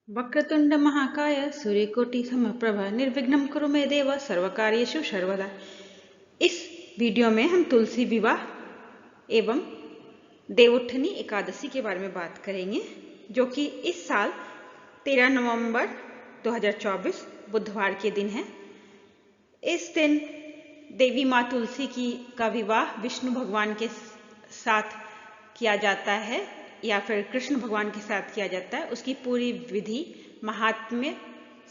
वक्रतुंड महाकाय सूर्यकोटि समप्रभ निर्विघ्नं कुरु मे देव सर्वकार्येषु सर्वदा। इस वीडियो में हम तुलसी विवाह एवं देवउठनी एकादशी के बारे में बात करेंगे, जो कि इस साल 13 नवंबर 2024 बुधवार के दिन है। इस दिन देवी माँ तुलसी का विवाह विष्णु भगवान के साथ किया जाता है या फिर कृष्ण भगवान के साथ किया जाता है। उसकी पूरी विधि, महात्म्य,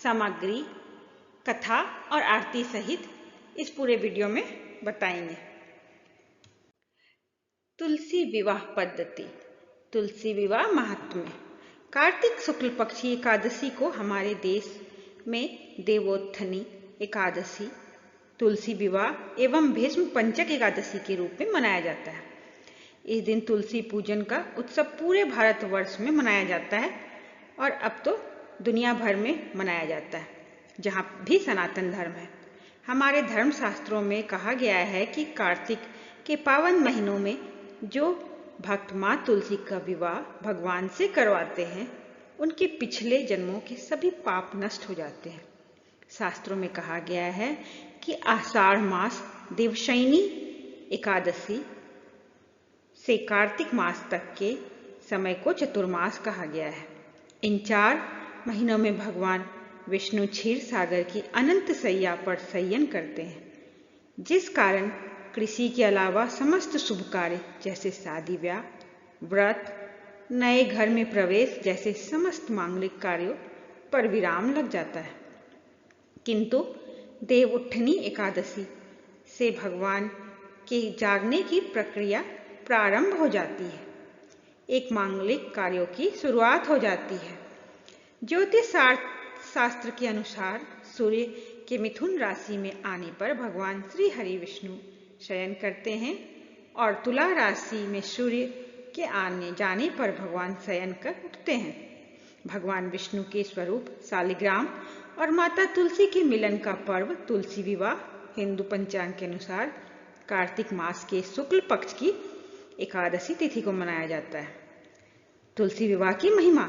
सामग्री, कथा और आरती सहित इस पूरे वीडियो में बताएंगे। तुलसी विवाह पद्धति। तुलसी विवाह महात्म्य। कार्तिक शुक्ल पक्षी एकादशी को हमारे देश में देवोत्थनी एकादशी, तुलसी विवाह एवं भीष्म पंचक एकादशी के रूप में मनाया जाता है। इस दिन तुलसी पूजन का उत्सव पूरे भारतवर्ष में मनाया जाता है और अब तो दुनिया भर में मनाया जाता है, जहाँ भी सनातन धर्म है। हमारे धर्म शास्त्रों में कहा गया है कि कार्तिक के पावन महीनों में जो भक्त माँ तुलसी का विवाह भगवान से करवाते हैं, उनके पिछले जन्मों के सभी पाप नष्ट हो जाते हैं। शास्त्रों में कहा गया है कि आषाढ़ मास देवशयनी एकादशी से कार्तिक मास तक के समय को चतुर्मास कहा गया है। इन 4 महीनों में भगवान विष्णु क्षीर सागर की अनंत सैया पर शयन करते हैं, जिस कारण कृषि के अलावा समस्त शुभ कार्य जैसे शादी ब्याह, व्रत, नए घर में प्रवेश जैसे समस्त मांगलिक कार्यों पर विराम लग जाता है। किंतु देवउठनी एकादशी से भगवान के जागने की प्रक्रिया प्रारंभ हो जाती है। एक मांगलिक कार्यों की शुरुआत हो जाती है। ज्योतिष शास्त्र के अनुसार सूर्य के मिथुन राशि में आने पर भगवान श्री हरि विष्णु शयन करते हैं और तुला राशि में सूर्य के आने जाने पर भगवान शयन कर उठते हैं। भगवान विष्णु के स्वरूप शालिग्राम और माता तुलसी के मिलन का पर्व तुलसी विवाह हिंदू पंचांग के अनुसार कार्तिक मास के शुक्ल पक्ष की एकादशी तिथि को मनाया जाता है। तुलसी विवाह की महिमा।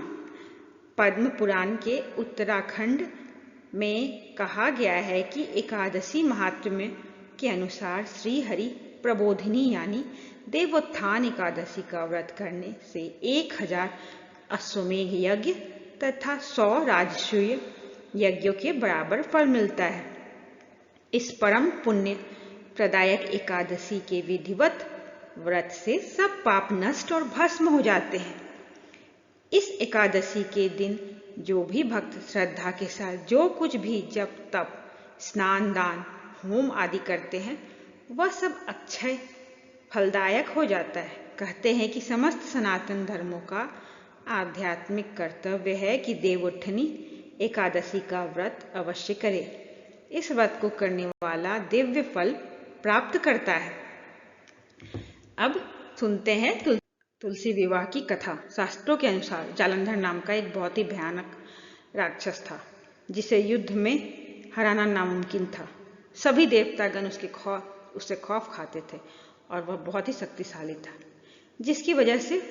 पद्म पुराण के उत्तराखंड में कहा गया है कि एकादशी महात्म्य के अनुसार श्री हरि प्रबोधिनी यानी देवोत्थान एकादशी का व्रत करने से 1000 अश्वमेघ यज्ञ तथा 100 राजसूय यज्ञों के बराबर फल मिलता है। इस परम पुण्य प्रदायक एकादशी के विधिवत व्रत से सब पाप नष्ट और भस्म हो जाते हैं। इस एकादशी के दिन जो भी भक्त श्रद्धा के साथ जो कुछ भी जप तप, स्नान, दान, होम आदि करते हैं, वह सब अक्षय फलदायक हो जाता है। कहते हैं कि समस्त सनातन धर्मों का आध्यात्मिक कर्तव्य है कि देवउठनी एकादशी का व्रत अवश्य करे। इस व्रत को करने वाला दिव्य फल प्राप्त करता है। अब सुनते हैं तुलसी विवाह की कथा। शास्त्रों के अनुसार जालंधर नाम का एक बहुत ही भयानक राक्षस था, जिसे युद्ध में हराना नामुमकिन था। सभी देवतागण उससे खौफ खाते थे और वह बहुत ही शक्तिशाली था, जिसकी वजह से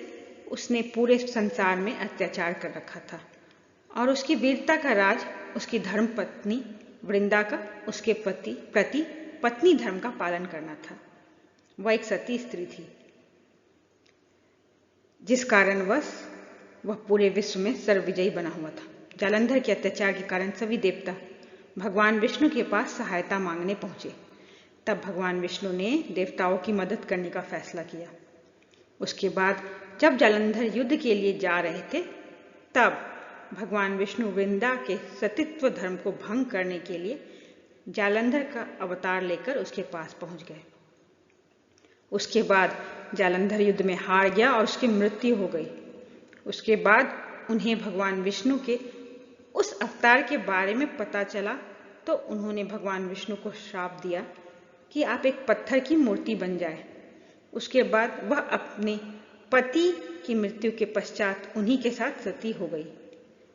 उसने पूरे संसार में अत्याचार कर रखा था और उसकी वीरता का राज उसकी धर्म पत्नी वृंदा का उसके प्रति पत्नी धर्म का पालन करना था। वह एक सती स्त्री थी, जिस कारणवश वह पूरे विश्व में सर्वविजयी बना हुआ था। जालंधर के अत्याचार के कारण सभी देवता भगवान विष्णु के पास सहायता मांगने पहुंचे। तब भगवान विष्णु ने देवताओं की मदद करने का फैसला किया। उसके बाद जब जालंधर युद्ध के लिए जा रहे थे, तब भगवान विष्णु वृंदा के सतीत्व धर्म को भंग करने के लिए जालंधर का अवतार लेकर उसके पास पहुंच गए। उसके बाद जालंधर युद्ध में हार गया और उसकी मृत्यु हो गई। उसके बाद उन्हें भगवान विष्णु के उस अवतार के बारे में पता चला, तो उन्होंने भगवान विष्णु को श्राप दिया कि आप एक पत्थर की मूर्ति बन जाए। उसके बाद वह अपने पति की मृत्यु के पश्चात उन्हीं के साथ सती हो गई।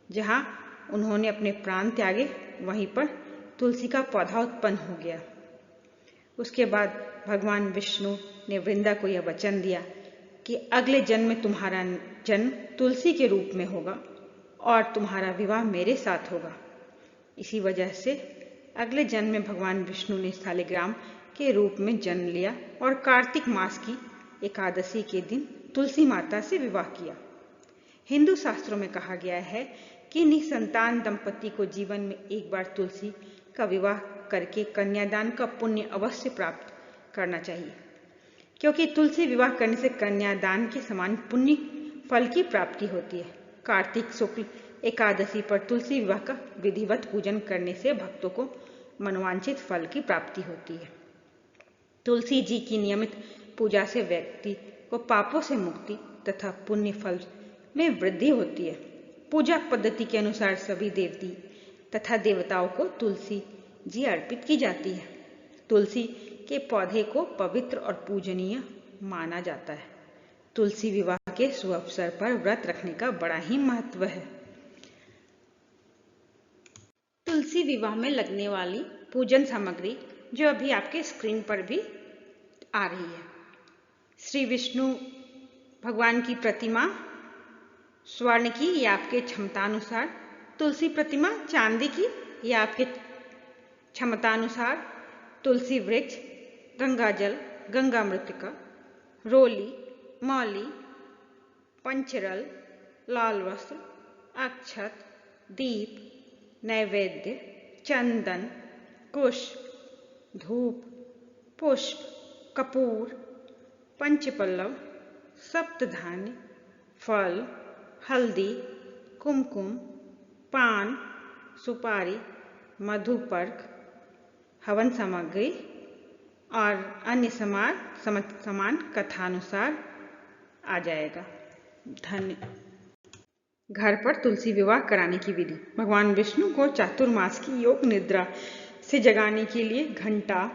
जहाँ उन्होंने अपने प्राण त्यागे, वहीं पर तुलसी का पौधा उत्पन्न हो गया। उसके बाद भगवान विष्णु ने वृंदा को यह वचन दिया कि अगले जन्म में तुम्हारा जन्म तुलसी के रूप में होगा और तुम्हारा विवाह मेरे साथ होगा। इसी वजह से अगले जन्म में भगवान विष्णु ने शालिग्राम के रूप में जन्म लिया और कार्तिक मास की एकादशी के दिन तुलसी माता से विवाह किया। हिंदू शास्त्रों में कहा गया है कि निसंतान दंपति को जीवन में एक बार तुलसी का विवाह करके कन्यादान का पुण्य अवश्य प्राप्त करना चाहिए, क्योंकि तुलसी विवाह करने से कन्यादान के समान पुण्य फल की प्राप्ति होती है। कार्तिक शुक्ल एकादशी पर तुलसी विवाह का विधिवत पूजन करने से भक्तों को मनोवांछित फल की प्राप्ति होती है। तुलसी जी की नियमित पूजा से व्यक्ति को पापों से मुक्ति तथा पुण्य फल में वृद्धि होती है। पूजा पद्धति के अनुसार सभी देवती तथा देवताओं को तुलसी जी अर्पित की जाती है। तुलसी के पौधे को पवित्र और पूजनीय माना जाता है। तुलसी विवाह के शुभ अवसर पर व्रत रखने का बड़ा ही महत्व है। तुलसी विवाह में लगने वाली पूजन सामग्री जो अभी आपके स्क्रीन पर भी आ रही है। श्री विष्णु भगवान की प्रतिमा स्वर्ण की या आपके क्षमतानुसार, तुलसी प्रतिमा चांदी की या आपके क्षमतानुसार, तुलसी वृक्ष, गंगाजल, गंगा मृतिका, रोली, मौली, पंचरल, लाल वस्त्र, अक्षत, दीप, नैवेद्य, चंदन, कुश, धूप, पुष्प, कपूर, पंचपल्लव, सप्तधान्य, फल, हल्दी, कुमकुम, पान, सुपारी, मधुपर्क, हवन सामग्री और अन्य सामान कथानुसार आ जाएगा। धन्य। घर पर तुलसी विवाह कराने की विधि। भगवान विष्णु को चातुर्मास की योग निद्रा से जगाने के लिए घंटा,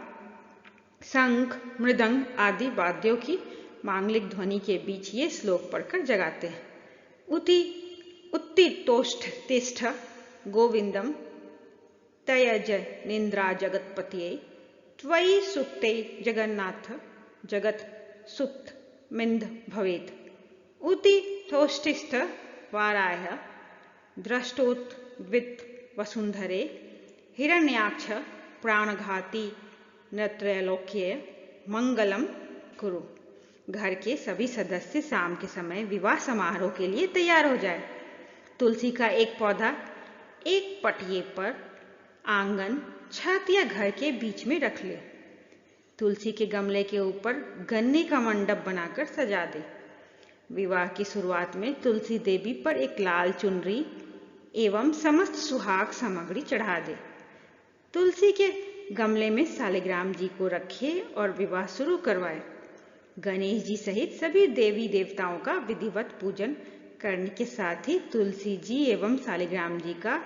शंख, मृदंग आदि वाद्यों की मांगलिक ध्वनि के बीच ये श्लोक पढ़कर जगाते हैं। उत्तिष्ठ गोविंदम तयज निंद्रा जगतपतये त्वयि सुप्ते जगन्नाथ जगत सुप्त मिंद भवेत्। उत्तिष्ठ वाराय द्रष्टोत्वित वसुंधरे हिरण्याक्ष प्राणघाती नत्रैलोक्य मंगलम कुरु। घर के सभी सदस्य शाम के समय विवाह समारोह के लिए तैयार हो जाए। तुलसी का एक पौधा एक पटिये पर आंगन, छत या घर के बीच में रख ले। तुलसी के गमले के ऊपर गन्ने का मंडप बनाकर सजा दे। विवाह की शुरुआत में तुलसी देवी पर एक लाल चुनरी एवं समस्त सुहाग सामग्री चढ़ा दे। तुलसी के गमले में शालिग्राम जी को रखे और विवाह शुरू करवाए। गणेश जी सहित सभी देवी देवताओं का विधिवत पूजन करने के साथ ही तुलसी जी एवं शालिग्राम जी का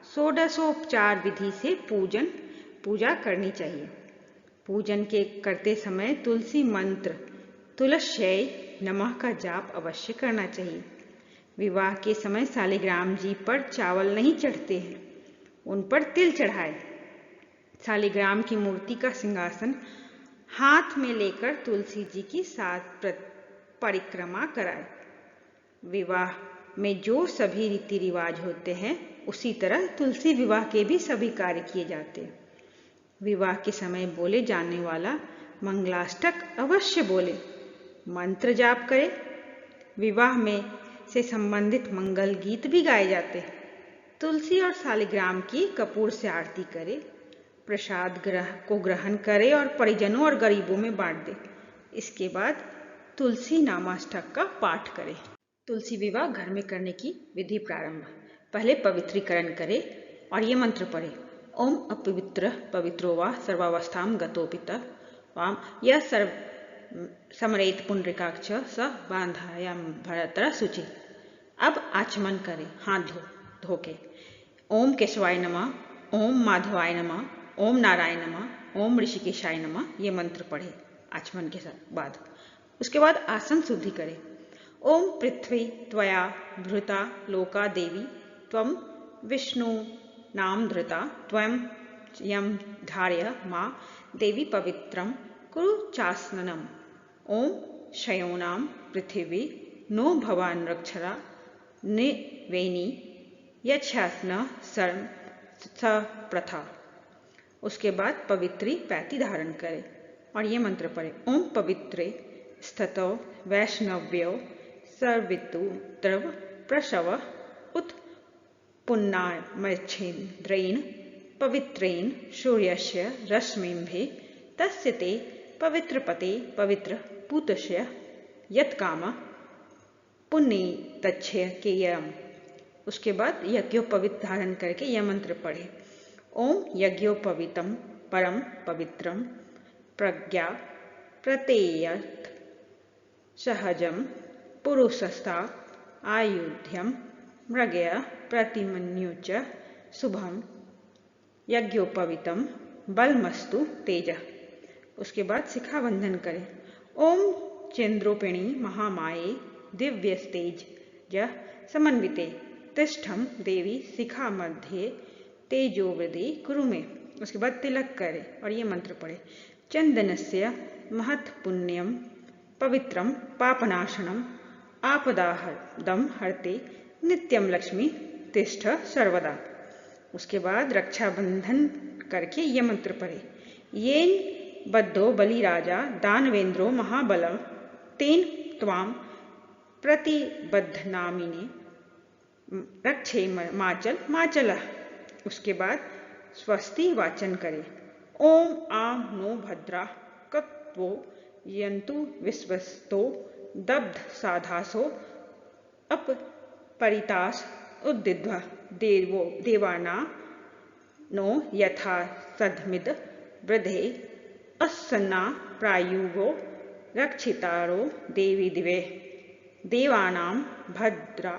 षोडशोपचार विधि से पूजा करनी चाहिए। पूजन के करते समय तुलसी मंत्र तुलस्यै नमः का जाप अवश्य करना चाहिए। विवाह के समय शालिग्राम जी पर चावल नहीं चढ़ते हैं, उन पर तिल चढ़ाए। शालिग्राम की मूर्ति का सिंहासन हाथ में लेकर तुलसी जी की 7 परिक्रमा कराए। विवाह में जो सभी रीति रिवाज होते हैं उसी तरह तुलसी विवाह के भी सभी कार्य किए जाते हैं। विवाह के समय बोले जाने वाला मंगलाष्टक अवश्य बोले, मंत्र जाप करे। विवाह में से संबंधित मंगल गीत भी गाए जाते हैं। तुलसी और शालिग्राम की कपूर से आरती करे, प्रसाद को ग्रहण करे और परिजनों और गरीबों में बांट दे। इसके बाद तुलसी नामाष्टक का पाठ करे। तुलसी विवाह घर में करने की विधि प्रारंभ। पहले पवित्रीकरण करे और ये मंत्र पढ़े, ओम अपवित्र पवित्रो वा सर्वावस्थाम गतोपित वाम यह सर्व समरेत पुंडरीकाक्ष स बांधायाम भरतर शुचि। अब आचमन करे, हाथ धो के। ओम केशवाय नमः, ओम माधवाय नमः, ओम नारायण नमः, ओम ऋषिकेशाय नमः ये मंत्र पढ़े आचमन के बाद। उसके बाद आसन शुद्धि करे। ओम पृथ्वी त्वया धृता लोका देवी त्वं विष्णु नाम धृता त्वं यम धार्य मां देवी पवित्रं कुरु चासनम। ओम शयोनाम पृथिवी नो भवान रक्षरा निवेनी यच्छासन शर्म स प्रथा। उसके बाद पवित्री पैती धारण करे और ये मंत्र पढ़े। ओम पवित्रे स्थितो वैष्णव्यो सर्वितु द्रव प्रसव उत पुण्यमच्छेन्द्रेण पवित्रेण सूर्यस्य रश्मिभिः तस्य ते पवित्रपते पवित्र पूतस्य यत्काम पुण्यतच्छकेयम्। उसके बाद यज्ञोपवीत धारण करके यह मंत्र पढ़े। ओम यज्ञोपवीतम परम पवित्रम प्रज्ञा प्रत्ययत् सहजम पुरुषस्था आयुध्यम मृगय प्रतिमन्युच शुभम यज्ञोपवीतम बलमस्तु तेज। उसके बाद शिखा बंधन करें। ओम चंद्रोपिणी महामाये दिव्यस्तेज समन्विते तिष्ठम देवी शिखा मध्ये तेजोवृद्धि कुरु में। उसके बाद तिलक करे और ये मंत्र पढ़े। चंदनस्य महत् पुण्यम पवित्रम पापनाशनम आपदाहदम हरते नित्यम लक्ष्मी तिष्ठ सर्वदा। उसके बाद रक्षाबंधन करके ये मंत्र पढ़े। येन बद्धो बलिराजा दानवेंद्रो महाबल तेन त्वाम प्रतिबद्धनामिने रक्षे माचल माचल। उसके बाद स्वस्ति वाचन करे। ओम आम नो भद्रा कत्वो यंतु विश्वस्तो दब्ध साधासो अप परितास उद्दिध्वा देवो देवाना नो यथा सधमिद वृद्धे अस्सन्ना प्रायुवो रक्षितारो देवी दिवे देवानां भद्रा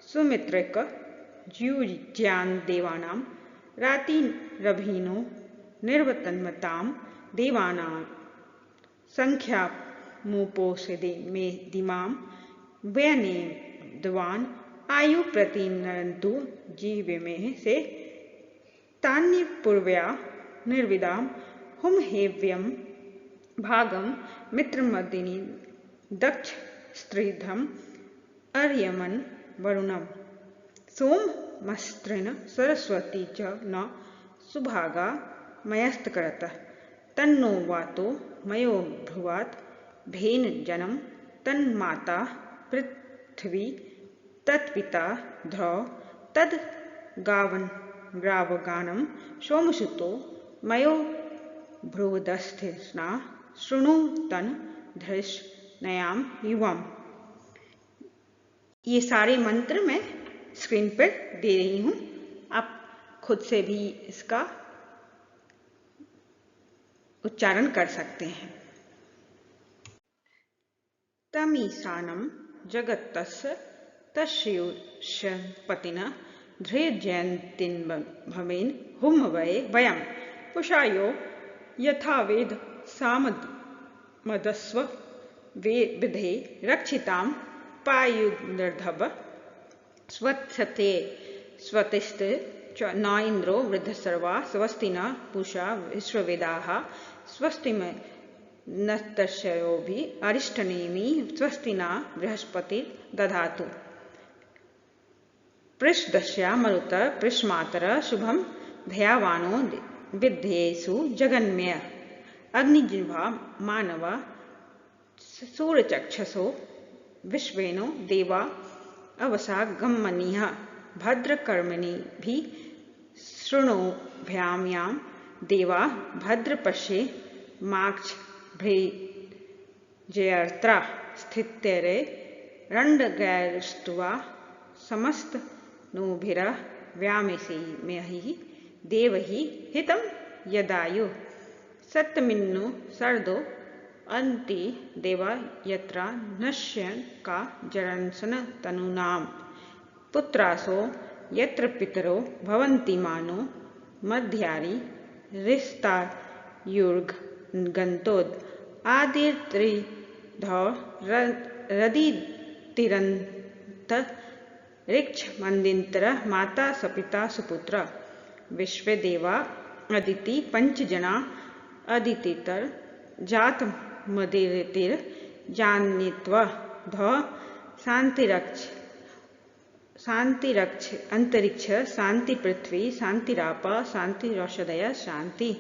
सुमित्रिक ज्युज्यान देवानां रातिरभिनो निर्वतन्मतां देवानां संख्यामुपोषदे मे दिमां व्यनेद्वान् आयु प्रतिनरन्तु जीवमे से तान्यपूर्व्या निर्विदां हुम हेव्यम भागम मित्रमदिनी दक्ष स्त्रीधम अर्यमन वरुणम सोममस्त्रेण सरस्वती च न सुभागा मयस्तकरत तन्नो वातो मयो भ्रुवात् भेन जनम तन्माता पृथ्वी तत्पिता ध्रौ तद ग्रावगानम सोमसुतो मयो भ्रुवदस्थिस्ना शृणु तन धृष नयाम युवम। ये सारे मंत्र मैं स्क्रीन पर दे रही हूं, आप खुद से भी इसका उच्चारण कर सकते हैं। तमीशानम जगत्तस्य तस्योपतिना धृजयन्तीन भवेन हुम वये वयम पुषायो यथावेद सामदस्व विधे रक्षितां पायुर्धव स्वत्सते स्वतिस्ते च न इंद्रो वृद्धसर्वा स्वस्ति न पूषा विश्ववेदाः स्वस्ति में नस्तस्योभि अरिष्टनेमि स्वस्ति न बृहस्पतिर्दधातु। पृषदस्या मरुत पृषमातर शुभम धयावानो विद्येषु जगन्मय अग्निजिह्वा मानव सूर्यचक्षसो विश्वेनो देवा अवसा गम्मनिः भद्रकर्मणि भी शृणोभ्याम्यां देवा भद्रपश्ये माक्ष भ्रेजयर्त्रा स्थित्यरे रण्डगैस्तुवा समस्त नोभिर व्यामेसी मेहि देवहि हितं यदायु सत्तमिन्नु सर्दो अन्ति देवा यत्रा नश्यन का जरंसन तनुनाम पुत्रासो यत्र पितरो भवन्ति मानो मध्यारी रिस्तायुर्गन्तोद आदिर्त्रिध रदितिरन्त ऋक्ष मंदिंतर माता सपिता सुपुत्र विश्वे देवा अदिति पंचजना अदितितर जात मदितिर जानित्वा ध शांतिरक्ष शांतिरक्ष अंतरिक्ष, शांति पृथ्वी, शांतिराप, शांतिरौषधय, शांति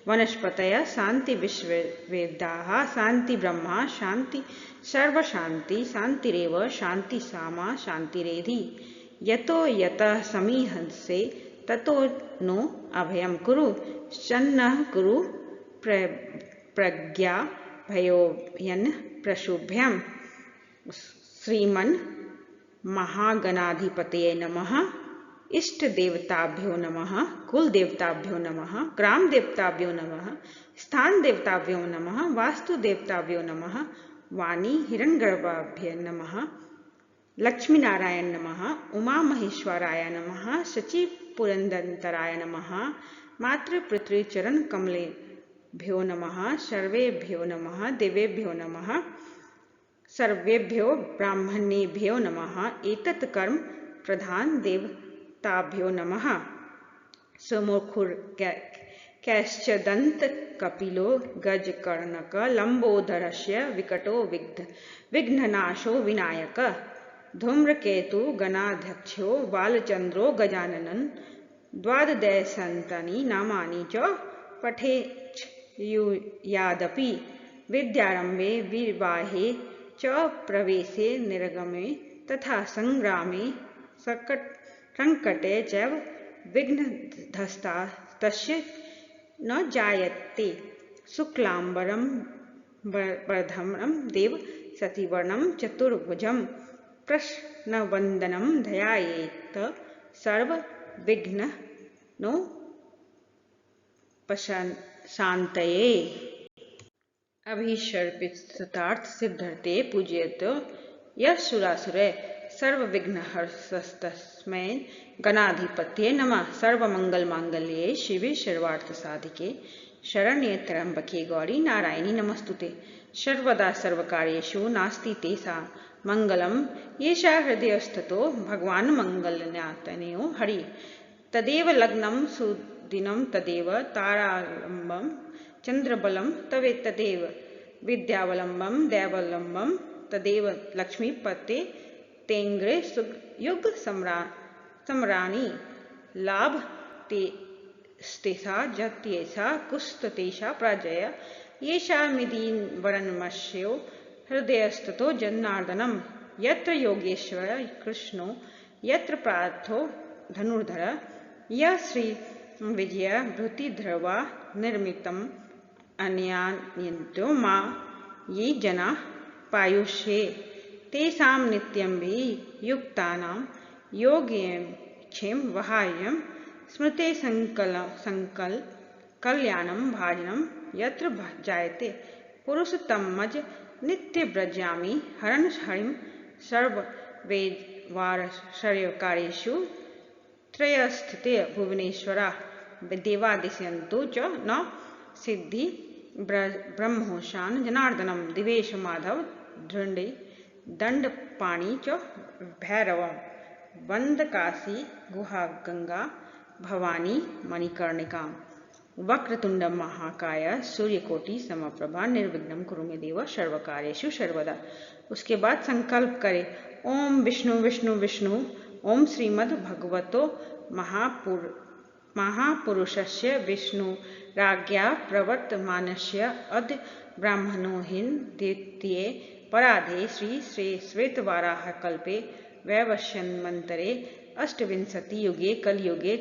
वनस्पतय, शांति विश्ववेदाः, शांति ब्रह्मा, शांति सर्वशांति, शांतिरेव शांति सामा शांतिरेधि। यतो यतः समीहसे ततो नो अभयं कुरु, शन्नः कुरु प्रज्ञा भयोयन प्रशुभ्यम्। श्रीमन् महागणाधिपतये नमः। इष्ट देवताभ्यो नमः, कुल देवताभ्यो नमः, ग्राम देवताभ्यो नमः, स्थान देवताभ्यो नमः, वास्तु देवताभ्यो नमः, वाणी हिरण्यगर्भाभ्य नमः, लक्ष्मी नारायण नमः, उमा महेश्वराय नमः, शची पुरंदराय नमः, मातृ पृथ्वी चरण कमलेभ्यो नमः, सर्वेभ्यो नमः, देवेभ्यो नमः, सर्वेभ्यो ब्राह्मणेभ्यो नमः, एतत् कर्म प्रधान देवताभ्यो नमः। सुमुखुर कैश्च दंत कपिलो गजकर्णक, लंबोदरस्य विकटो विघ्ननाशो विनायक, धूम्रकेतु गणाध्यक्षो बालचंद्रो गजाननन, द्वादशसन्तानि नामानि च पठेच्छ्रुयादपि, विद्यारंभे विवाहे च प्रवेशे निर्गमे तथा संग्रामे संकटे चैव विघ्नधस्ता तस्य न जायते। शुक्लांबरं वर्धमानं देव सतिवर्णं चतुर्भुजं, प्रश्नवन्दनं ध्यायेत् सर्वविघ्नोपशान्तये। अभिशर्पितस्तार्थ सिद्धर्थे पूजयतो यः सुरासुरैः, सर्वविघ्नहरस्तस्मै गणाधिपतये नमः। सर्वमंगलमांगल्ये शिवे सर्वार्थसाधिके, शरण्ये त्र्यंबके गौरी नारायणी नमस्तुते। सर्वदा सर्वकार्येषु नास्ति तेषां मंगलम, येषा हृदयस्थतो भगवान् मंगलनाथनयो हरि। तदेव लग्नं सुदिनं, तदेव तारालंबं चंद्रबलं, तदेव विद्यावलंबं दैवावलंबं, तदेव लक्ष्मीपते तेंग्रे युग सम्राणी। लाभ तेषा जत्येषा कुस्ततेषा प्राजय, येषा मिदीन वरनमस्यो हृदयस्थतो जनार्दनम्। यत्र योगेश्वर कृष्णो, यत्र पार्थो धनुर्धर, यः श्री विजय भृतिधर्वा निर्मितम् अन्यान्यन्तो मा ये जनाः पायुषे, तेषां नित्यमभियुक्तानां योगक्षेम वहायं स्मृते संकल कल्याणं भाजनं। यत्र जायते पुरुषोत्तमज नित्य व्रजामि, हरन् हरिं सर्ववेदवारसर्वकार्येषु त्रयस्थिते भुवनेश्वरा। देवादिशयन्तु च न सिद्धि ब्रह्मोशान जनार्दनम, दिवेश माधव धृण्डे दंडपाणि च भैरवम, वंदकाशी गुहा गंगा भवानी मणिकर्णिका। वक्रतुंड महाकाय सूर्यकोटि समप्रभा, निर्विघ्नं कुरु मे देव सर्वकार्येषु सर्वदा। उसके बाद संकल्प करे, ओम विष्णु विष्णु विष्णु, ओम श्रीमद् भगवतो महापुरुषस्य विष्णुराज्ञया प्रवर्तमानस्य अद्य ब्राह्मणोऽहिं द्वितीये परार्धे श्री श्वेतवाराह कल्पे वैवस्वतमन्वन्तरे अष्टविंशति युगे कलियुगे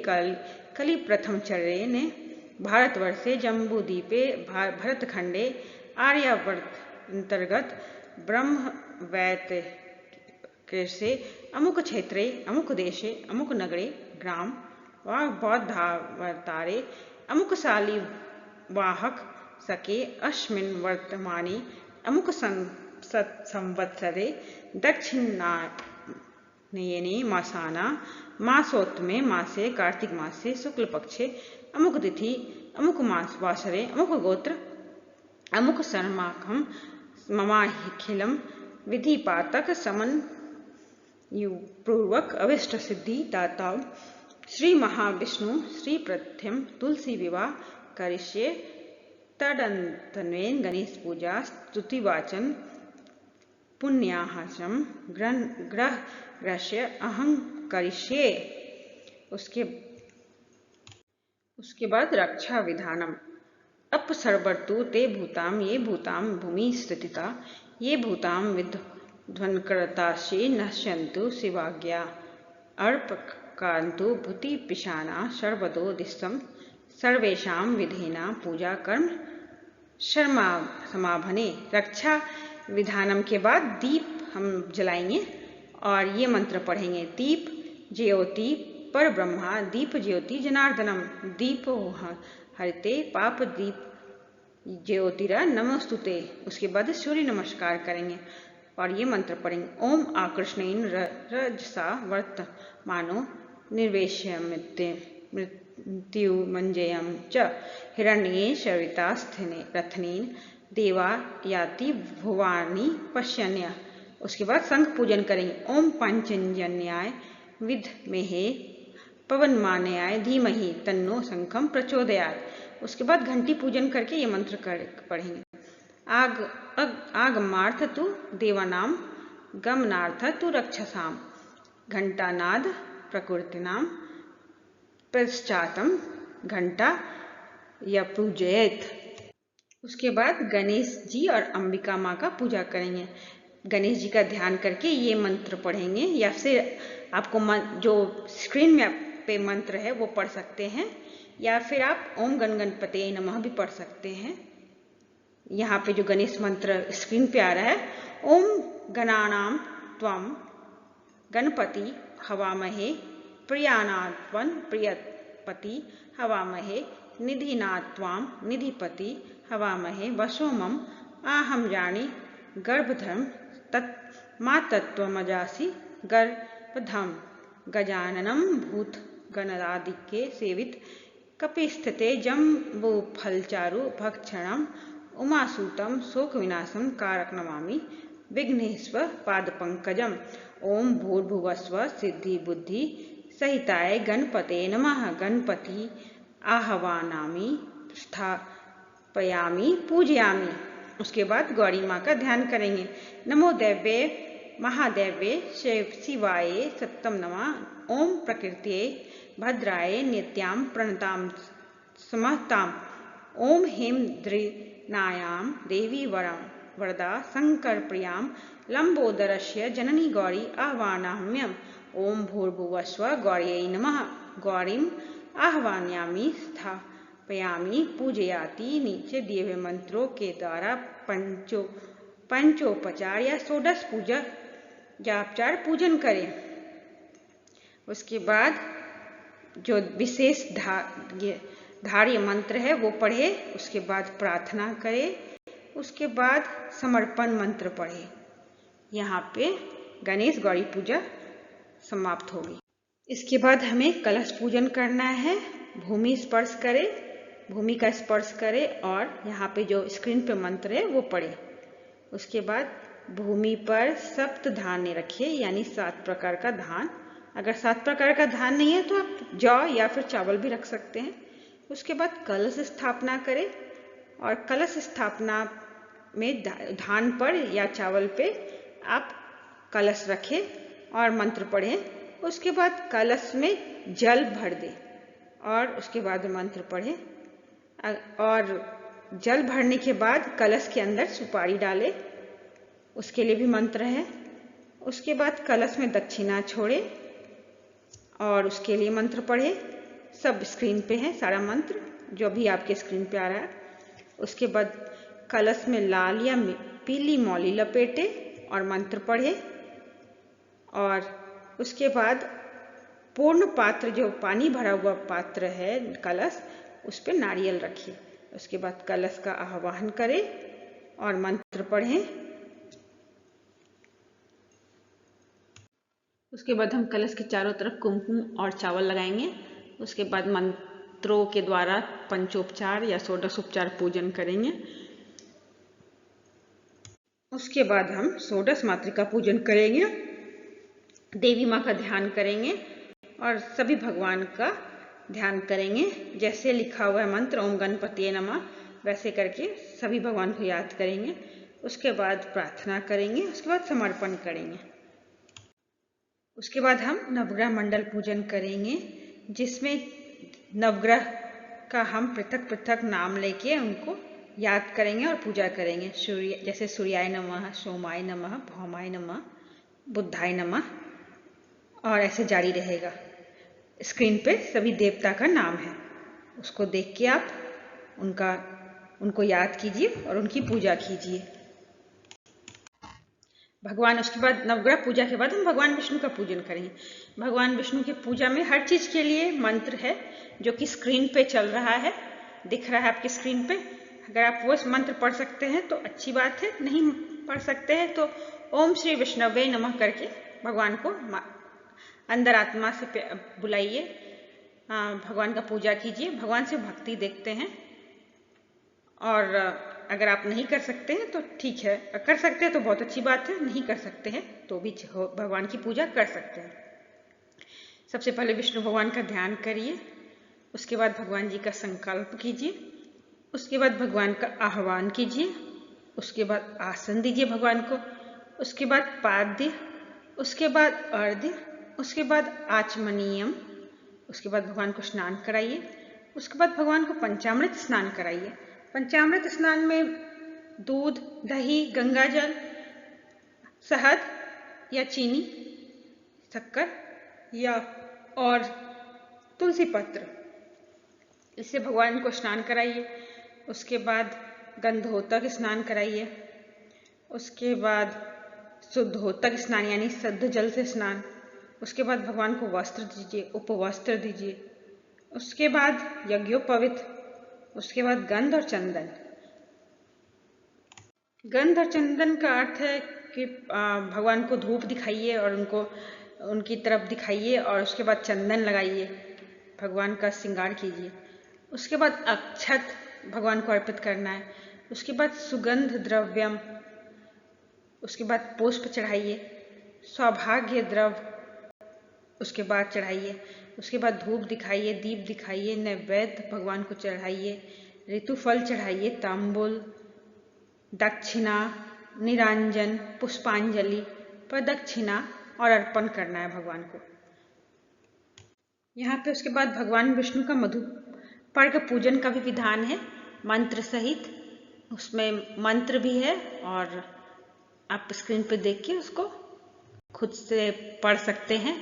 कलि प्रथमचरणे भारतवर्षे जम्बूद्वीपे भरतखंडे आर्यावर्त अंतर्गत ब्रह्मवैवर्तदेशे अमुक क्षेत्रे अमुक देशे अमुक नगरे ग्राम वा बौद्धावतारे अमुक शालिवाहक सके अस्मिन् वर्तमाने अमुक संवत्सरे दक्षिणायने मासाना मासोत्तमे मासे कार्तिक मासे शुक्ल पक्षे अमुक तिथि अमुक मास वासरे अमुक गोत्र अमुक सर्माखम ममाखिलम विधिपातक समन पूर्वक अविष्ट सिद्धि दाता श्री महाविष्णु श्री प्रथम तुलसी विवाह करिष्ये। तदन्तन्वेन गणेश पूजा स्तुतिवाचन पुण्याहसम ग्रहस्य अहं करिष्ये। उसके बाद रक्षा विधानम। अपसर्वतु ते भूताम ये भूताम भूमि स्थिता ये भूताम विध्वंसकर्ताशे नश्यन्तु शिवाज्ञा अर्पकान्तु भूति पिशाना सर्वतो दिशम सर्वेषां विधेना पूजा कर्म समाभने। रक्षा विधानम के बाद दीप हम जलाएंगे और ये मंत्र पढ़ेंगे। दीप ज्योति पर ब्रह्मा दीप ज्योति जनार्दनम दीप हरिते पाप दीप ज्योतिरा नमस्तुते। उसके बाद सूर्य नमस्कार करेंगे और ये मंत्र पढ़ेंगे। ओम आकृष्णेन रजसा वर्तमानो निर्वेश्य मृत्युमंजयं च हिरण्ये शरितास्थिने रथनेन देवा याति भुवानी पश्यन्य। उसके बाद शंख पूजन करेंगे। ओम पंचजन्याय विद्महे पवनमान्याय धीमहि तन्नो शंखम प्रचोदयात्। उसके बाद घंटी पूजन करके ये मंत्र पढ़ेंगे। आगमार्थ तु देवानाम गमनार्थ तु रक्षसाम घंटानाद प्रकृतिनाम पश्चातम घंटा यपूजयेत्। उसके बाद गणेश जी और अंबिका माँ का पूजा करेंगे। गणेश जी का ध्यान करके ये मंत्र पढ़ेंगे या फिर आपको जो स्क्रीन में पे मंत्र है वो पढ़ सकते हैं या फिर आप ओम गण गणपते नमः भी पढ़ सकते हैं। यहाँ पे जो गणेश मंत्र स्क्रीन पे आ रहा है, ओम गणानाम त्वम गणपति हवामहे प्रियानात्वं प्रियपति हवामहे निधिनात्वाम निधिपति हवामहे वसोमम आहम जानी गर्भधम तत्मातत्वमजासि गर्भधम गजाननम भूत गणरादिके सेवित कपिस्थिते जम्बूफलचारु भक्षणम उमासूतम शोक विनाशम कारक नमामि विघ्नेश्वर पादपंकजम। ओम भूर्भुवस्व सिद्धि बुद्धि सहिताय गणपते नमः। गणपति आह्वानामि स्थापयामि पूजयामि। उसके बाद गौरी माँ का ध्यान करेंगे। नमो देव्ये महादेव्ये शिवाय सत्यम नमः। ओम प्रकृत्यै भद्राय नित्यां प्रणतां समहताम्। ओम हेम द्रिनायां देवी वरदा शंकर प्रियां लंबोदरस्य जननी गौरी आह्वानाम्यम्। ओम भूर्भुवस्व गौर्यै नमः। गौरीम आह्वानयामि स्थापयामि पूजयाति। नीचे दिए हुए मंत्रों के द्वारा पंचोपचार या षोडश पूजा जापचार पूजन करें। उसके बाद जो विशेष धार्य मंत्र है वो पढ़े। उसके बाद प्रार्थना करें। उसके बाद समर्पण मंत्र पढ़े। यहाँ पे गणेश गौरी पूजा समाप्त होगी। इसके बाद हमें कलश पूजन करना है। भूमि स्पर्श करें, भूमि का स्पर्श करें और यहाँ पे जो स्क्रीन पे मंत्र है वो पढ़े। उसके बाद भूमि पर सप्त धान्य रखिए, यानी 7 प्रकार का धान। अगर 7 प्रकार का धान नहीं है तो आप जौ या फिर चावल भी रख सकते हैं। उसके बाद कलश स्थापना करें और कलश स्थापना में धान पर या चावल पे आप कलश रखें और मंत्र पढ़ें। उसके बाद कलश में जल भर दें और उसके बाद मंत्र पढ़ें। और जल भरने के बाद कलश के अंदर सुपारी डालें, उसके लिए भी मंत्र है। उसके बाद कलश में दक्षिणा छोड़े और उसके लिए मंत्र पढ़े। सब स्क्रीन पे है सारा मंत्र जो भी आपके स्क्रीन पे आ रहा है। उसके बाद कलश में लाल या पीली मौली लपेटे और मंत्र पढ़े। और उसके बाद पूर्ण पात्र, जो पानी भरा हुआ पात्र है कलश, उस पर नारियल रखिए। उसके बाद कलश का आह्वान करें और मंत्र पढ़ें। उसके बाद हम कलश के चारों तरफ कुमकुम और चावल लगाएंगे। उसके बाद मंत्रों के द्वारा पंचोपचार या षोडशोपचार पूजन करेंगे। उसके बाद हम षोडश मातृका पूजन करेंगे, देवी माँ का ध्यान करेंगे और सभी भगवान का ध्यान करेंगे। जैसे लिखा हुआ है मंत्र ओम गणपति नमः, वैसे करके सभी भगवान को याद करेंगे। उसके बाद प्रार्थना करेंगे। उसके बाद समर्पण करेंगे। उसके बाद हम नवग्रह मंडल पूजन करेंगे, जिसमें नवग्रह का हम पृथक पृथक नाम लेके उनको याद करेंगे और पूजा करेंगे। सूर्य जैसे सूर्याय नमः, सोमाय नमः, भौमाय नमः, बुद्धाय नमः, और ऐसे जारी रहेगा। स्क्रीन पे सभी देवता का नाम है, उसको देख के आप उनको याद कीजिए और उनकी पूजा कीजिए। भगवान उसके बाद नवग्रह पूजा के बाद हम भगवान विष्णु का पूजन करेंगे। भगवान विष्णु की पूजा में हर चीज के लिए मंत्र है, जो कि स्क्रीन पे चल रहा है, दिख रहा है आपकी स्क्रीन पे। अगर आप वो मंत्र पढ़ सकते हैं तो अच्छी बात है, नहीं पढ़ सकते हैं तो ओम श्री विष्णवे नमः करके भगवान को अंदर आत्मा से बुलाइए, भगवान का पूजा कीजिए, भगवान से भक्ति देखते हैं। और अगर आप नहीं कर सकते हैं तो ठीक है, कर सकते हैं तो बहुत अच्छी बात है, नहीं कर सकते हैं तो भी भगवान की पूजा कर सकते हैं। सबसे पहले विष्णु भगवान का ध्यान करिए, उसके बाद भगवान जी का संकल्प कीजिए, उसके बाद भगवान का आह्वान कीजिए, उसके बाद आसन दीजिए भगवान को, उसके बाद पाद्य, उसके बाद अर्घ्य, उसके बाद आचमनीयम, उसके बाद भगवान को स्नान कराइए, उसके बाद भगवान को पंचामृत स्नान कराइए। पंचामृत स्नान में दूध, दही, गंगाजल, शहद या चीनी, शक्कर या और तुलसी पत्र, इससे भगवान को स्नान कराइए। उसके बाद गंधोतक स्नान कराइए, उसके बाद शुद्धोतक स्नान यानी शुद्ध जल से स्नान, उसके बाद भगवान को वस्त्र दीजिए, उपवस्त्र दीजिए, उसके बाद यज्ञोपवीत, उसके बाद गंध और चंदन। गंध और चंदन का अर्थ है कि भगवान को धूप दिखाइए और उनकी तरफ दिखाइए, और उसके बाद चंदन लगाइए, भगवान का श्रृंगार कीजिए। उसके बाद अक्षत भगवान को अर्पित करना है, उसके बाद सुगंध द्रव्यम, उसके बाद पुष्प चढ़ाइए, सौभाग्य द्रव्य उसके बाद चढ़ाइए, उसके बाद धूप दिखाइए, दीप दिखाइए, नैवेद्य भगवान को चढ़ाइए, ऋतुफल चढ़ाइए, तांबुल, दक्षिणा, निरांजन, पुष्पांजलि, प्रदक्षिणा और अर्पण करना है भगवान को। यहाँ पे उसके बाद भगवान विष्णु का मधुपर्क पूजन का भी विधान है, मंत्र सहित। उसमें मंत्र भी है और आप स्क्रीन पे देख के उसको खुद से पढ़ सकते हैं,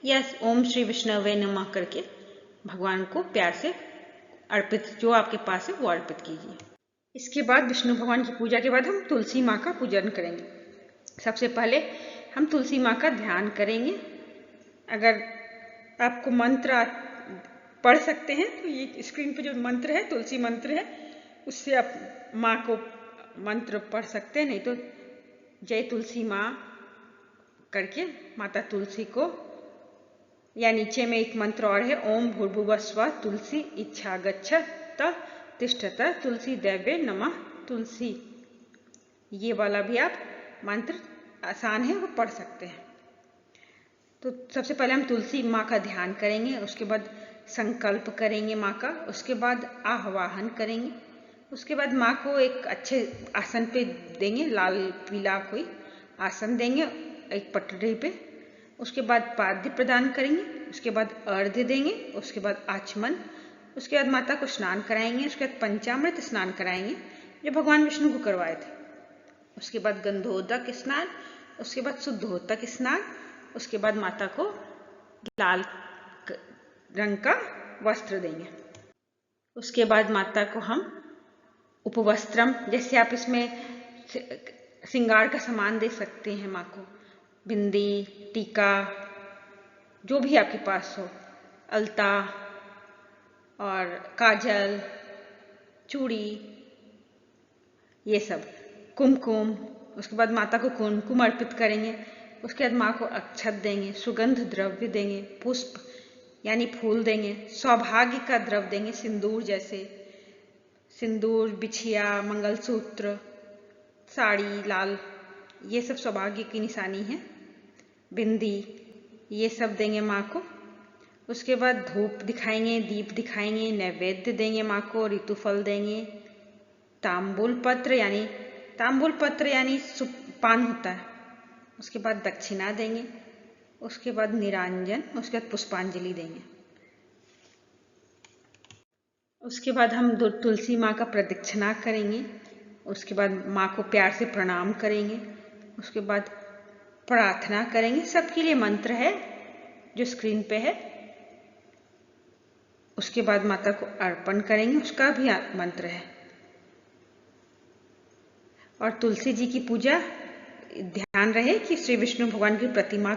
या ओम श्री विष्णवे नमः करके भगवान को प्यार से अर्पित, जो आपके पास है वो अर्पित कीजिए। इसके बाद विष्णु भगवान की पूजा के बाद हम तुलसी माँ का पूजन करेंगे। सबसे पहले हम तुलसी माँ का ध्यान करेंगे। अगर आपको मंत्र पढ़ सकते हैं तो ये स्क्रीन पे जो मंत्र है, तुलसी मंत्र है, उससे आप माँ को मंत्र पढ़ सकते हैं, नहीं तो जय तुलसी माँ करके माता तुलसी को, या नीचे में एक मंत्र और है, ओम भूर्भुवस्सुवः तुलसी इच्छा गच्छत तिष्ठत तुलसी देवे नमः तुलसी। ये वाला भी आप मंत्र आसान है, वो पढ़ सकते हैं। तो सबसे पहले हम तुलसी माँ का ध्यान करेंगे, उसके बाद संकल्प करेंगे माँ का, उसके बाद आह्वान करेंगे, उसके बाद माँ को एक अच्छे आसन पे देंगे, लाल पीला कोई आसन देंगे एक पटरी पे, उसके बाद पाद्य प्रदान करेंगे, उसके बाद अर्घ्य देंगे, उसके बाद आचमन, उसके बाद माता को स्नान कराएंगे, उसके बाद पंचामृत स्नान कराएंगे जो भगवान विष्णु को करवाए थे, उसके बाद गंधोदक स्नान, उसके बाद शुद्धोदक स्नान, उसके बाद माता को लाल रंग का वस्त्र देंगे। उसके बाद माता को हम उपवस्त्रम, जैसे आप इसमें श्रृंगार का सामान दे सकते हैं माँ को, बिंदी, टीका, जो भी आपके पास हो, अलता और काजल, चूड़ी, ये सब, कुमकुम, उसके बाद माता को कुमकुम अर्पित करेंगे, उसके बाद माँ को अक्षत देंगे, सुगंध द्रव्य देंगे, पुष्प यानी फूल देंगे, सौभाग्य का द्रव्य देंगे, सिंदूर जैसे सिंदूर, बिछिया, मंगलसूत्र, साड़ी लाल, ये सब सौभाग्य की निशानी है, बिंदी, ये सब देंगे माँ को। उसके बाद धूप दिखाएंगे, दीप दिखाएंगे, नैवेद्य देंगे माँ को, ऋतुफल देंगे, तांबुल पत्र यानी पान होता है, उसके बाद दक्षिणा देंगे, उसके बाद निरांजन, उसके बाद पुष्पांजलि देंगे। उसके बाद हम तुलसी माँ का प्रदक्षिणा करेंगे। उसके बाद माँ को प्यार से प्रणाम करेंगे। उसके बाद प्रार्थना करेंगे। सबके लिए मंत्र है जो स्क्रीन पे है। उसके बाद माता को अर्पण करेंगे, उसका भी मंत्र है। और तुलसी जी की पूजा, ध्यान रहे कि श्री विष्णु भगवान की प्रतिमा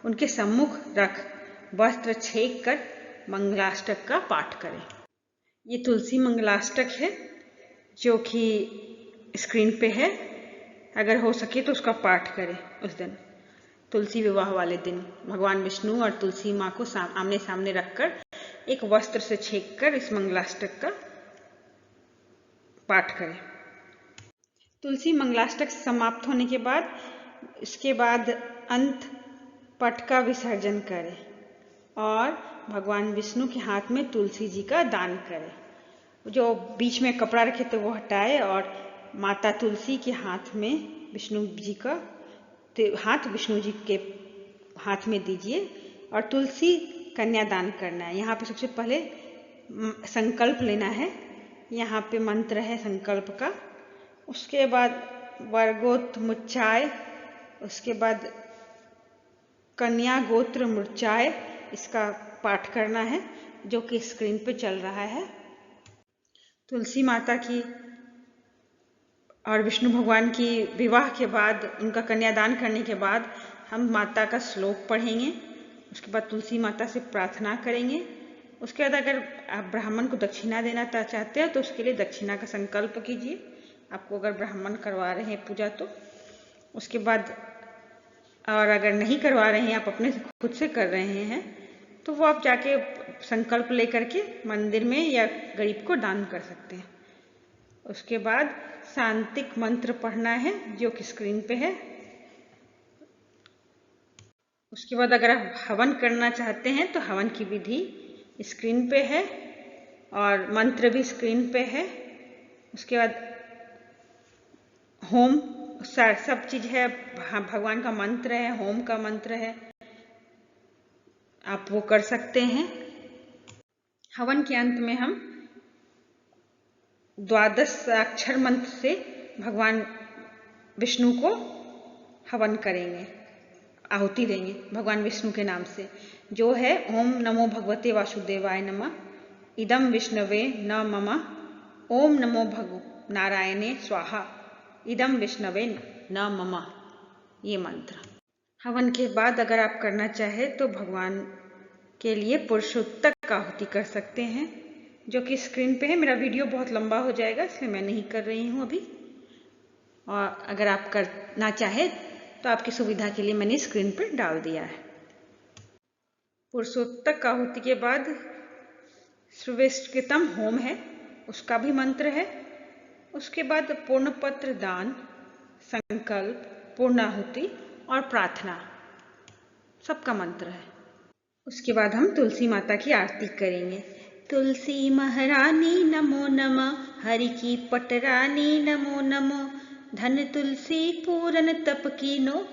उनके सम्मुख रख वस्त्र छेक कर मंगलाष्टक का पाठ करें। ये तुलसी मंगलाष्टक है जो कि स्क्रीन पे है। अगर हो सके तो उसका पाठ करें। उस दिन तुलसी विवाह वाले दिन भगवान विष्णु और तुलसी माँ को आमने सामने रखकर एक वस्त्र से छेक कर इस मंगलाष्टक का पाठ करें। तुलसी मंगलाष्टक समाप्त होने के बाद इसके बाद अंत पट का विसर्जन करें और भगवान विष्णु के हाथ में तुलसी जी का दान करें। जो बीच में कपड़ा रखे थे वो हटाए और माता तुलसी के हाथ में विष्णु जी का हाथ विष्णु जी के हाथ में दीजिए और तुलसी कन्यादान करना है। यहाँ पे सबसे पहले संकल्प लेना है। यहाँ पे मंत्र है संकल्प का। उसके बाद वर्गोत मुच्चाय, उसके बाद कन्या गोत्र मुच्चाय, इसका पाठ करना है जो कि स्क्रीन पे चल रहा है। तुलसी माता की और विष्णु भगवान की विवाह के बाद, उनका कन्यादान करने के बाद हम माता का श्लोक पढ़ेंगे। उसके बाद तुलसी माता से प्रार्थना करेंगे। उसके बाद अगर आप ब्राह्मण को दक्षिणा देना चाहते हो तो उसके लिए दक्षिणा का संकल्प कीजिए, आपको अगर ब्राह्मण करवा रहे हैं पूजा तो। उसके बाद और अगर नहीं करवा रहे हैं, आप अपने खुद से कर रहे हैं तो वो आप जाके संकल्प लेकर के मंदिर में या गरीब को दान कर सकते हैं। उसके बाद शांतिक मंत्र पढ़ना है जो कि स्क्रीन पे है। उसके बाद अगर आप हवन करना चाहते हैं तो हवन की विधि स्क्रीन पे है और मंत्र भी स्क्रीन पे है। उसके बाद होम सब चीज है, भगवान का मंत्र है, होम का मंत्र है, आप वो कर सकते हैं। हवन के अंत में हम 12 अक्षर मंत्र से भगवान विष्णु को हवन करेंगे, आहुति देंगे भगवान विष्णु के नाम से, जो है ओम नमो भगवते वासुदेवाय नमः, इदम विष्णवे न मम, ओम नमो भगव नारायणे स्वाहा, इदम विष्णवे न मम, ये मंत्र। हवन के बाद अगर आप करना चाहे तो भगवान के लिए पुरुषोत्तक आहुति कर सकते हैं जो कि स्क्रीन पे है। मेरा वीडियो बहुत लंबा हो जाएगा इसलिए मैं नहीं कर रही हूँ अभी, और अगर आप करना चाहे तो आपकी सुविधा के लिए मैंने स्क्रीन पर डाल दिया है। पुरुषोत्तक आहुति के बाद श्रेष्ठतम होम है, उसका भी मंत्र है। उसके बाद पूर्ण पत्र दान, संकल्प, पूर्णाहुति और प्रार्थना, सबका मंत्र है। उसके बाद हम तुलसी माता की आरती करेंगे। तुलसी महारानी नमो नमः, हरि की पटरानी नमो नमो, धन तुलसी पूरन तप कीनो,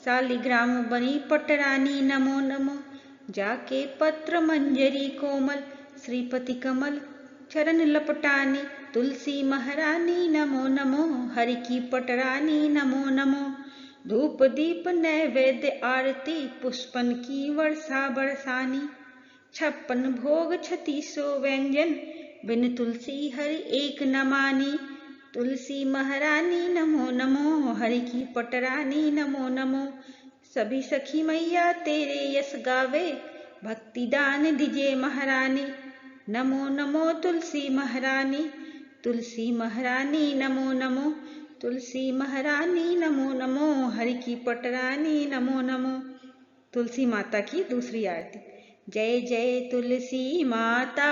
शालिग्राम बनी पटरानी नमो नमो, जाके पत्र मंजरी कोमल, श्रीपति कमल चरण लपटानी, तुलसी महारानी नमो नमो, हरि की पटरानी नमो नमो, धूप दीप नैवेद्य आरती, पुष्पन की वर्षा बरसानी, 56 भोग 36 व्यंजन, बिन तुलसी हरि एक न मानी, तुलसी महारानी नमो नमो, हरि की पटरानी नमो नमो, सभी सखी मैया तेरे यश गावे, भक्ति दान दीजे महारानी, नमो नमो तुलसी महारानी, तुलसी महारानी नमो नमो, तुलसी महारानी नमो नमो, हरि की पटरानी नमो नमो। तुलसी माता की दूसरी आरती। जय जय तुलसी माता,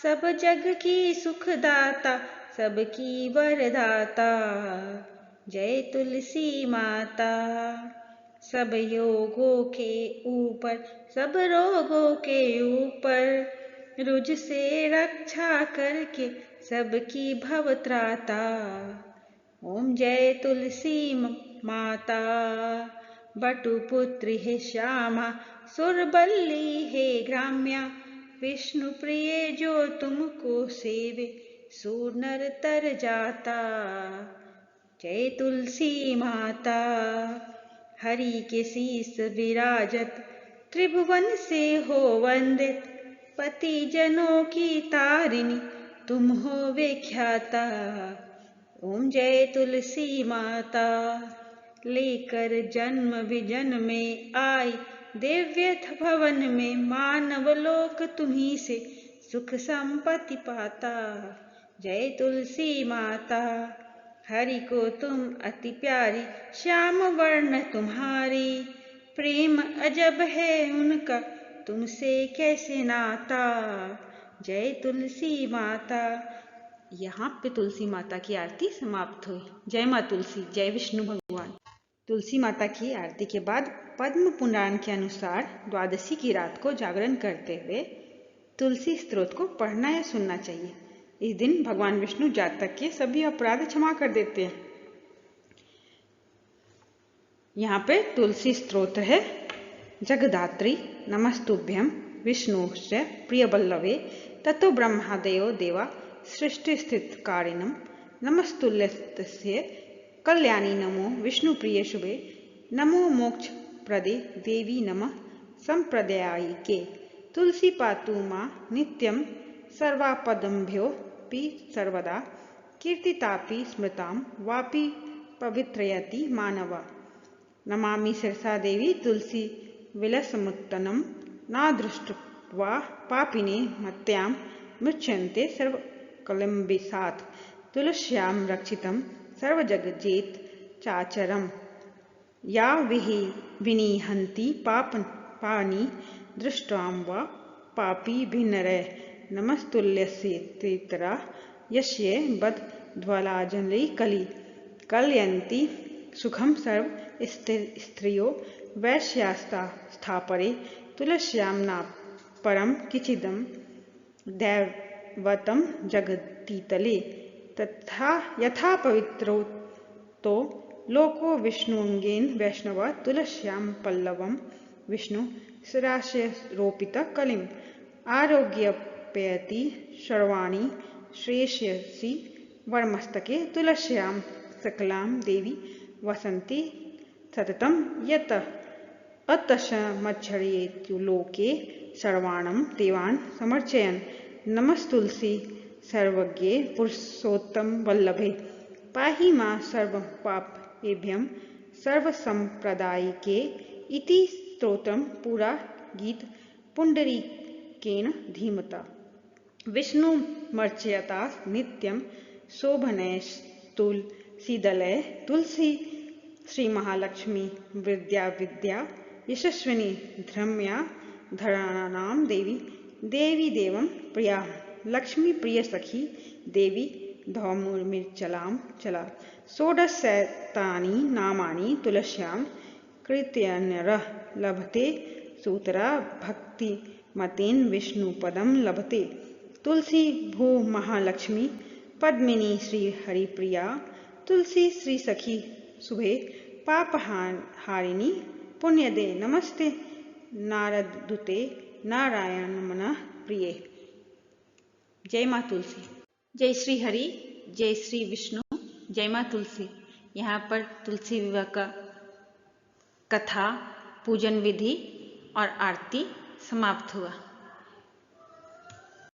सब जग की सुखदाता, सबकी वरदाता, जय तुलसी माता, सब योगों के ऊपर, सब रोगों के ऊपर, रुझ से रक्षा करके सबकी भवत्राता, ओम जय तुलसी माता, बटुपुत्री हे श्यामा, सुरबल्ली हे ग्राम्या, विष्णु प्रिय जो तुमको सेवे, सूर नर तर जाता। जय तुलसी माता। हरि के शीस विराजत, त्रिभुवन से हो वंदित, पति जनों की तारिणी, तुम हो विख्याता। ओम जय तुलसी माता। लेकर जन्म विजन में आई, दिव्यथ भवन में मानव लोक तुम्ही से सुख संपत्ति पाता। जय तुलसी माता। हरि को तुम अति प्यारी, श्याम वर्ण तुम्हारी, प्रेम अजब है उनका, तुमसे कैसे नाता। जय तुलसी माता। यहाँ पे तुलसी माता की आरती समाप्त हुई। जय माँ तुलसी, जय विष्णु भगवान। तुलसी माता की आरती के बाद पद्म पुराण के अनुसार द्वादशी की रात को जागरण करते हुए तुलसी स्तोत्र को पढ़ना या सुनना चाहिए। इस दिन भगवान विष्णु जातक के सभी अपराध क्षमा कर देते हैं। यहाँ पे तुलसी स्तोत्र है। जगदात्री नमस्तुभ्यं विष्णुश्च प्रियवल्लभे, ततो ब्रह्मादयो देवा सृष्टि स्थित कारिणम, नमस्तुल्यस्य कल्याणी, नमो विष्णु प्रिय शुभे, नमो मोक्ष प्रदे देवी, नमः संप्रदायिके। तुलसी पातु मां नित्यं सर्वापदभ्योऽपि सर्वदा, कीर्तितापि स्मृतां वापि पवित्रयति मानवा। नमामि शिरसा देवी तुलसी विलसमुत्तनं, नादृष्ट्वा पापिने मत्यां मुच्यन्ते सर्वकलम्बिसात्। तुलस्यां रक्षितं सर्वजगज्जेत चाचरम्, या विनिहन्ति पापानि दृष्ट्वां वा पापी भिन्नरः। नमस्तुल्यस्य त्रितरा यस्य बद्धज्वलाजलि कलि, कलयन्ति सुखं सर्व स्त्रियो वैश्यास्ता स्थापरे। तुलस्यां न परं किचिदं दैवतं जगतीतले, तथा यथा पवित्रो तो लोको विष्णुंगेन वैष्णव। तुलस्यां पल्लवं विष्णु शिराशरोपित कलिं, आरोग्यपयति सर्वाणि श्रेयसि वरमस्तके। तुलस्यां सकलां देवी वसन्ति सततं, यत अतशमच्छरेत् लोके सर्वाणं देवान् समर्चयन्। नमस्तुलसी सर्वज्ञे पुरुषोत्तम वल्लभे, पाहि मां सर्वपापेभ्यः सर्वसंप्रदायिके। इति स्तोत्रं पुरा गीत पुंडरीकेन धीमता। विष्णुमर्चयता नित्यं शोभनैस्तुलसीदले। तुलसी श्री महालक्ष्मी विद्या विद्या यशस्विनी, धर्म्या धराणां देवी, देवी देवं प्रिया, लक्ष्मी प्रिय सखी देवी धौमुर्मिचलां चला। षोडशशतानि नामानि तुलस्यां कृत्यन्यरः लभते, सूतरा भक्तिमतेन विष्णुपदं लभते। तुलसी भू महालक्ष्मी, पद्मिनी श्री हरिप्रिया, तुलसी श्री सखी शुभे, पापहारिणी पुण्यदे। नमस्ते नारददूते, नारायण नमः प्रिये। जय माँ तुलसी। जय श्री हरि, जय श्री विष्णु, जय माँ तुलसी। यहाँ पर तुलसी विवाह का कथा, पूजन विधि और आरती समाप्त हुआ।